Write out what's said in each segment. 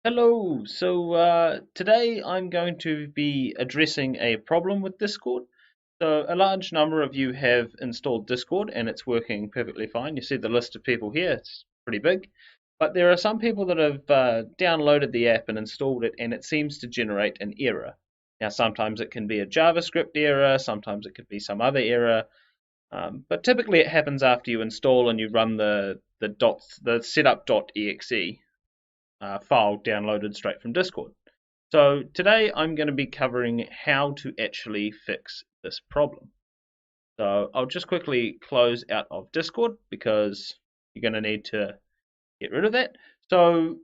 Hello, today I'm going to be addressing a problem with Discord. So a large number of you have installed Discord and it's working perfectly fine. You see the list of people here, it's pretty big. But there are some people that have downloaded the app and installed it and it seems to generate an error. Now sometimes it can be a JavaScript error, sometimes it could be some other error, but typically it happens after you install and you run the setup.exe file downloaded straight from Discord. So today I'm going to be covering how to actually fix this problem. So I'll just quickly close out of Discord because you're going to need to get rid of that. So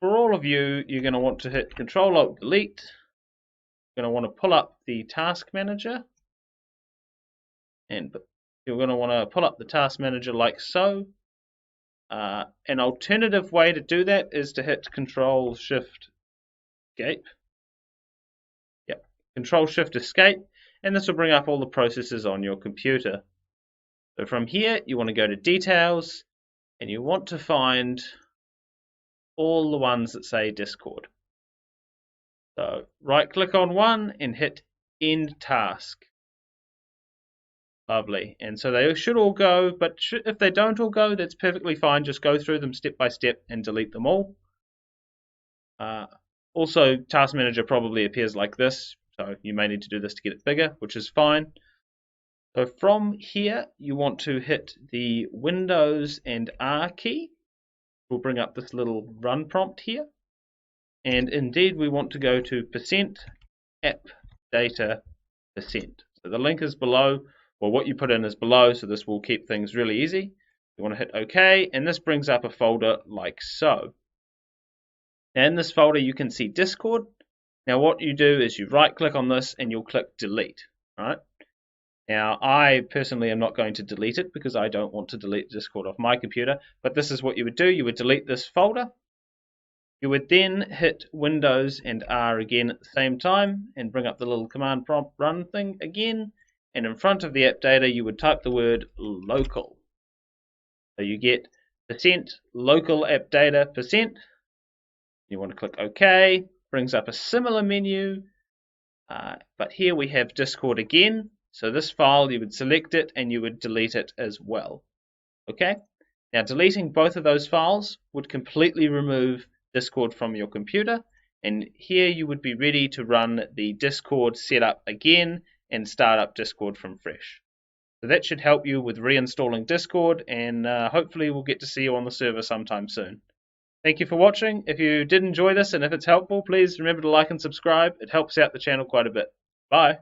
for all of you, you're going to want to hit Control Alt Delete. You're going to want to pull up the Task Manager, and you're going to want to pull up the Task Manager like so. An alternative way to do that is to hit Control Shift Escape. Yep, Control Shift Escape, and this will bring up all the processes on your computer. So from here, you want to go to Details, and you want to find all the ones that say Discord. So right click on one and hit End Task. Lovely. And so they should all go, but if they don't all go, that's perfectly fine. Just go through them step by step and delete them all. Also, Task Manager probably appears like this, so you may need to do this to get it bigger, which is fine. So from here, you want to hit the Windows and R key. We'll bring up this little run prompt here. And indeed, we want to go to %appdata%. So the link is below, or what you put in is below, so this will keep things really easy. You want to hit OK, and this brings up a folder like so. Now in this folder, you can see Discord. Now what you do is you right click on this and you'll click delete, right? Now, I personally am not going to delete it because I don't want to delete Discord off my computer, but this is what you would do. You would delete this folder. You would then hit Windows and R again at the same time and bring up the little command prompt run thing again. And in front of the app data, you would type the word local. So you get %local app data %. You want to click OK. Brings up a similar menu, but here we have Discord again. So this file, you would select it and you would delete it as well. Okay? Now deleting both of those files would completely remove Discord from your computer, and here you would be ready to run the Discord setup again and start up Discord from fresh. So that should help you with reinstalling Discord, and hopefully we'll get to see you on the server sometime soon. Thank you for watching. If you did enjoy this and if it's helpful, please remember to like and subscribe. It helps out the channel quite a bit. Bye.